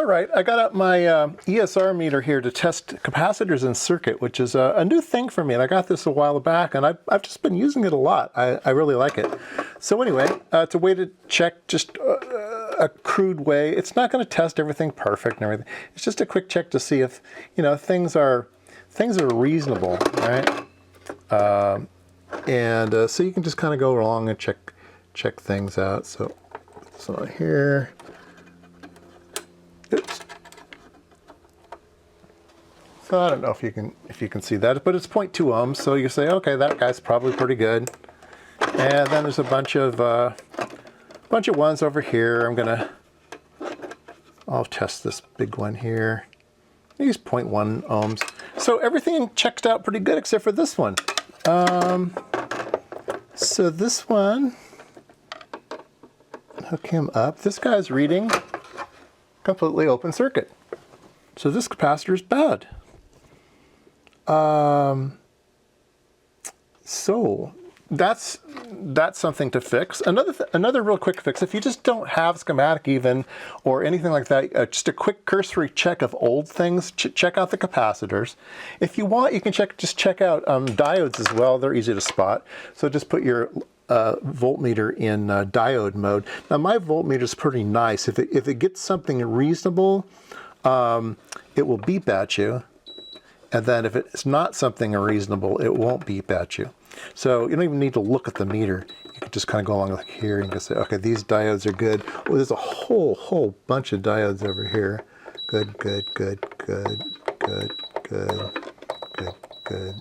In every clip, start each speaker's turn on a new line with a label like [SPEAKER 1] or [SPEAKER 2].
[SPEAKER 1] All right, I got out my ESR meter here to test capacitors in circuit, which is a new thing for me. And I got this a while back, and I've just been using it a lot. I really like it. So anyway, it's a way to check, just a crude way. It's not going to test everything perfect and everything. It's just a quick check to see if, you know, things are reasonable, right? So you can just kind of go along and check things out. So this one here. Oops. So I don't know if you can see that, but it's 0.2 ohms. So you say, okay, that guy's probably pretty good. And then there's a bunch of ones over here. I'll test this big one here. Use 0.1 ohms. So everything checked out pretty good except for this one. So this one, hook him up. This guy's reading completely open circuit. So this capacitor is bad. So that's something to fix. Another real quick fix, if you just don't have schematic even or anything like that, just a quick cursory check of old things, check out the capacitors. If you want, you can just check out diodes as well. They're easy to spot. So just put your voltmeter in diode mode. Now my voltmeter is pretty nice. If it gets something reasonable, it will beep at you. And then if it's not something unreasonable, it won't beep at you. So you don't even need to look at the meter. You can just kind of go along like here and just say, okay, these diodes are good. Oh, there's a whole bunch of diodes over here. Good, good, good, good, good, good, good, good,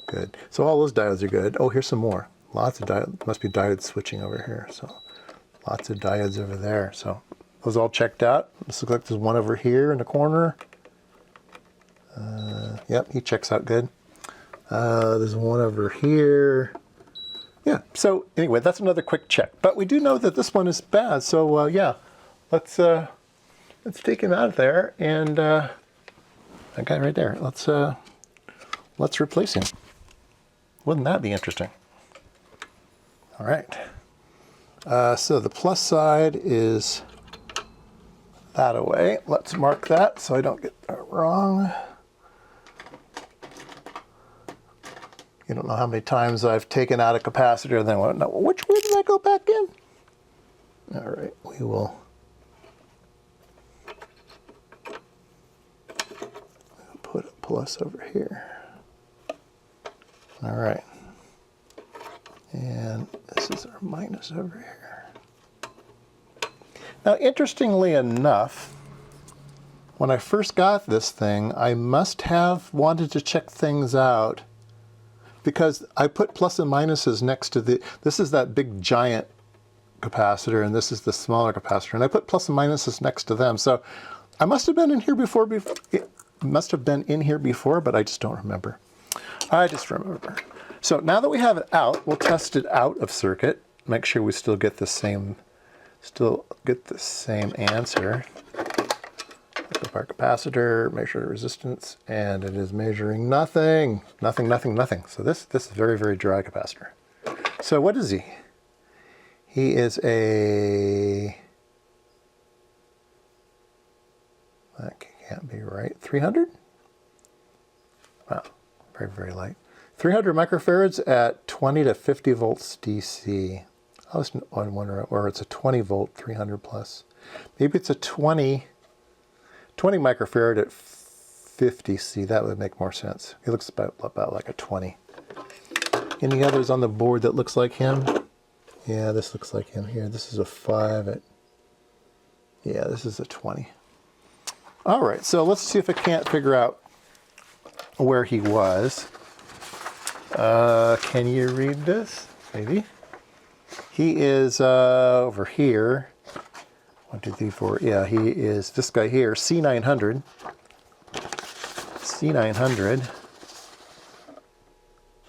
[SPEAKER 1] good. So all those diodes are good. Oh, here's some more. Lots of diodes. Must be diode switching over here. So lots of diodes over there. So those all checked out. This looks like there's one over here in the corner. Yep, he checks out good. There's one over here. Yeah, so anyway, that's another quick check. But we do know that this one is bad, so yeah, let's take him out of there, and that guy right there, let's replace him. Wouldn't that be interesting? All right. So the plus side is that away. Let's mark that so I don't get that wrong. You don't know how many times I've taken out a capacitor and then went, no, which way did I go back in? All right, we will put a plus over here. All right. And this is our minus over here. Now, interestingly enough, when I first got this thing, I must have wanted to check things out because I put plus and minuses next to this is that big giant capacitor and this is the smaller capacitor, and I put plus and minuses next to them. So I must have been in here before, it must have been in here before, but I just don't remember. I just remember. So now that we have it out, we'll test it out of circuit, make sure we still get the same answer. Look up our capacitor, measure the resistance, and it is measuring nothing. Nothing, nothing, nothing. So this is very, very dry capacitor. So what is he? He is a, that can't be right, 300? Wow, very, very light. 300 microfarads at 20 to 50 volts DC. I was wondering, or it's a 20 volt, 300 plus. Maybe it's a 20 microfarad at 50 C. That would make more sense. He looks about like a 20. Any others on the board that looks like him? Yeah, this looks like him here. This is a 5 at, yeah, this is a 20. All right, so let's see if I can't figure out where he was. Can you read this? Maybe. He is over here. 1, 2, 3, 4. Yeah, he is this guy here, C900. C900.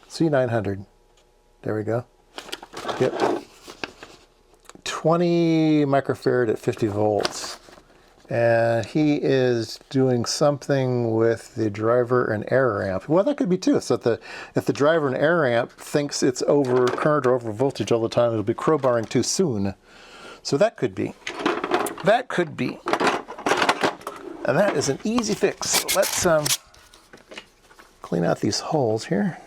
[SPEAKER 1] C900. There we go. Yep. 20 microfarad at 50 volts. And he is doing something with the driver and error amp. Well, that could be too. So if the driver and error amp thinks it's over current or over voltage all the time, it'll be crowbarring too soon. So that could be. That could be. And that is an easy fix. So let's clean out these holes here.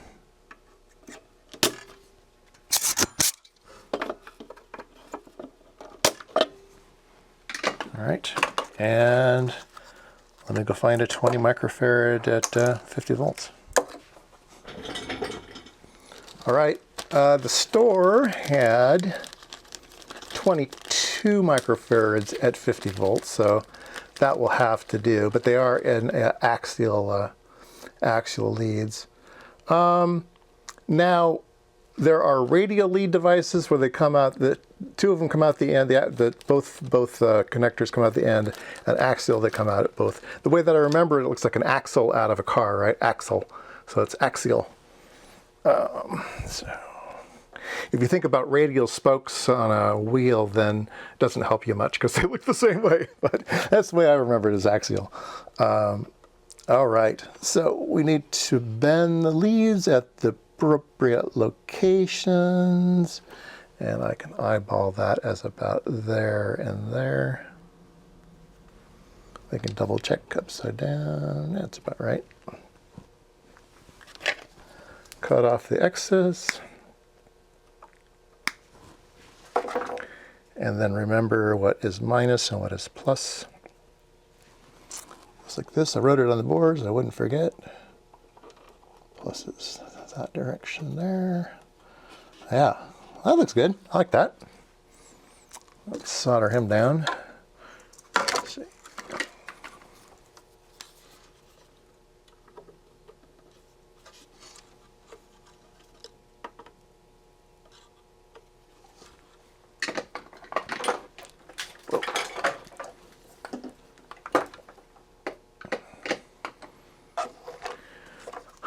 [SPEAKER 1] All right, and let me go find a 20 microfarad at 50 volts. All right, the store had 22 microfarads at 50 volts, so that will have to do, but they are in axial leads. Now, there are radial lead devices where they come out, two of them come out the end, both connectors come out the end, and axial, they come out at both. The way that I remember it looks like an axle out of a car, right? Axle, so it's axial. So if you think about radial spokes on a wheel, then it doesn't help you much because they look the same way, but that's the way I remember it, as axial. All right, so we need to bend the leads at the appropriate locations, and I can eyeball that as about there and there. I can double check upside down. That's about right. Cut off the excess. And then remember what is minus and what is plus. Just like this. I wrote it on the board so I wouldn't forget. Plus is that direction there. Yeah, that looks good. I like that. Let's solder him down. Let's see.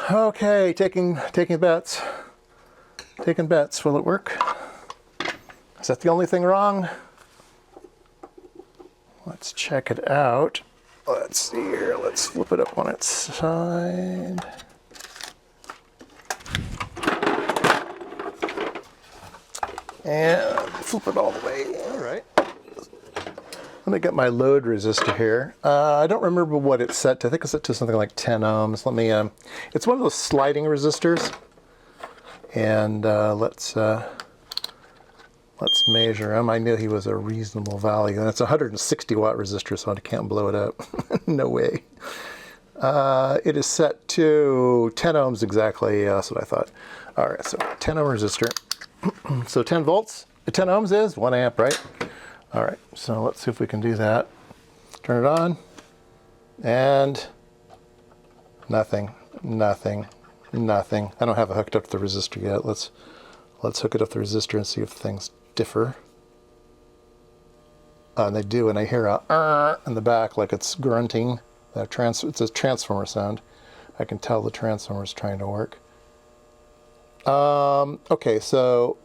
[SPEAKER 1] Okay, taking bets. Taking bets. Will it work? Is that the only thing wrong? Let's check it out. Let's see here. Let's flip it up on its side. And flip it all the way. All right. Let me get my load resistor here. I don't remember what it's set to. I think it's set to something like 10 ohms. Let me, it's one of those sliding resistors. And let's measure him. I knew he was a reasonable value. And it's a 160 watt resistor, so I can't blow it up. No way. It is set to 10 ohms exactly. That's what I thought. All right, so 10 ohm resistor. So 10 volts, 10 ohms is 1 amp, right? All right, so let's see if we can do that. Turn it on, and nothing, nothing, nothing. I don't have it hooked up to the resistor yet. Let's hook it up to the resistor and see if things differ. And they do, and I hear a in the back like it's grunting. It's a transformer sound. I can tell the transformer is trying to work. Okay, so.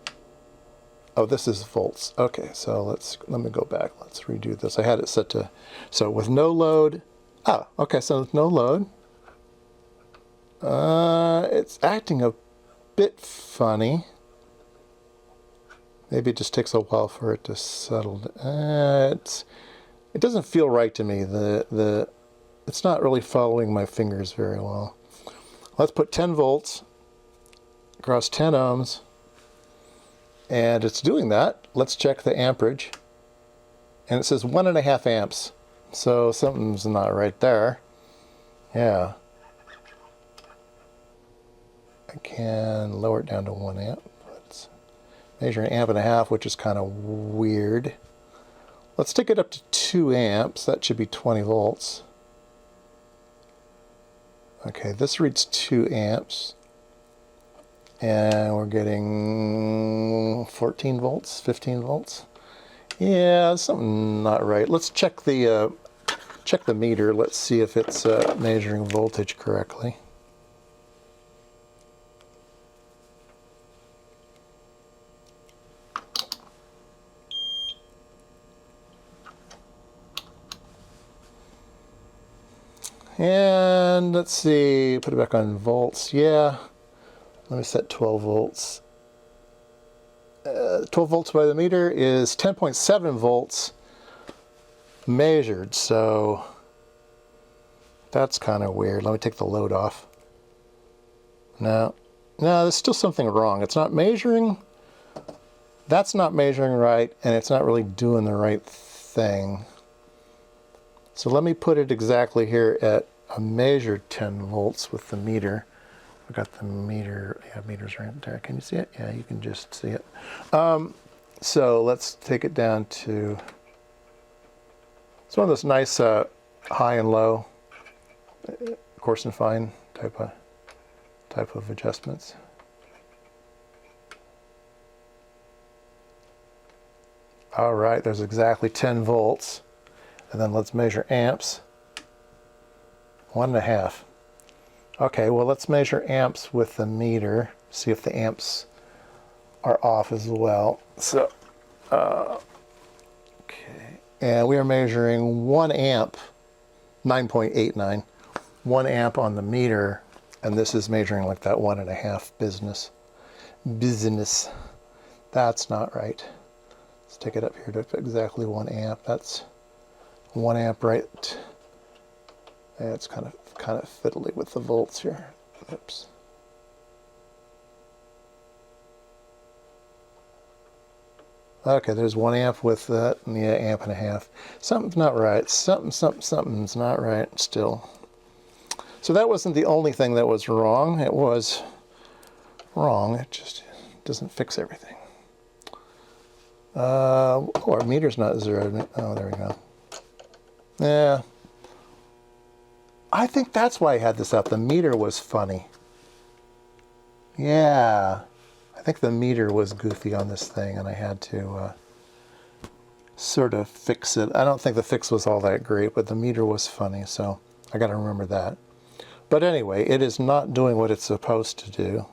[SPEAKER 1] Oh, this is volts. Okay, so let me go back. Let's redo this. I had it set to, so with no load. Ah, okay, so with no load. It's acting a bit funny. Maybe it just takes a while for it to settle. It doesn't feel right to me. It's not really following my fingers very well. Let's put 10 volts across 10 ohms. And it's doing that. Let's check the amperage. And it says 1.5 amps. So something's not right there. Yeah. I can lower it down to 1 amp. Let's measure 1.5 amps, which is kind of weird. Let's take it up to 2 amps. That should be 20 volts. Okay, this reads 2 amps. And we're getting 14 volts, 15 volts. Yeah, something not right. Let's check the meter. Let's see if it's measuring voltage correctly. And let's see, put it back on volts. Yeah. Let me set 12 volts. 12 volts by the meter is 10.7 volts measured. So That's kind of weird. Let me take the load off. No, there's still something wrong. It's not measuring. That's not measuring right, and it's not really doing the right thing. So let me put it exactly here at a measured 10 volts with the meter. I got the meter. Yeah, meter's right there. Can you see it? Yeah, you can just see it. So let's take it down to. It's one of those nice high and low, coarse and fine type of adjustments. All right, there's exactly 10 volts. And then let's measure amps. 1.5. Okay, well, let's measure amps with the meter, see if the amps are off as well. So, okay. And we are measuring 1 amp, 9.89. 1 amp on the meter, and this is measuring like that 1.5 business. That's not right. Let's take it up here to exactly 1 amp. That's 1 amp, right? Yeah, it's kind of fiddly with the volts here. Oops. Okay, there's 1 amp with that, and yeah, 1.5 amps. Something's not right. Something's not right still. So that wasn't the only thing that was wrong. It was wrong. It just doesn't fix everything. Oh, our meter's not zeroed. Oh, there we go. Yeah. I think that's why I had this up. The meter was funny. Yeah. I think the meter was goofy on this thing, and I had to sort of fix it. I don't think the fix was all that great, but the meter was funny, so I got to remember that. But anyway, it is not doing what it's supposed to do.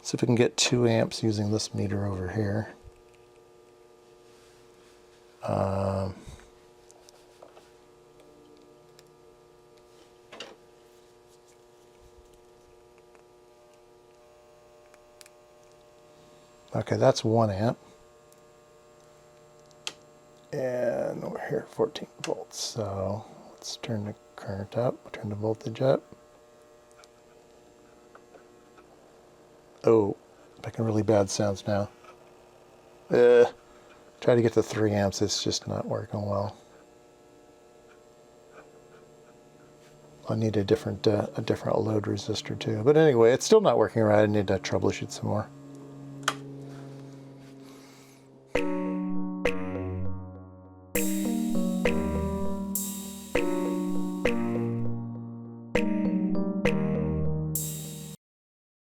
[SPEAKER 1] See if we can get 2 amps using this meter over here. Okay, that's 1 amp. And over here, 14 volts. So let's turn the current up, turn the voltage up. Oh, making really bad sounds now. Try to get to 3 amps, it's just not working well. I need a different load resistor too. But anyway, it's still not working right. I need to troubleshoot some more.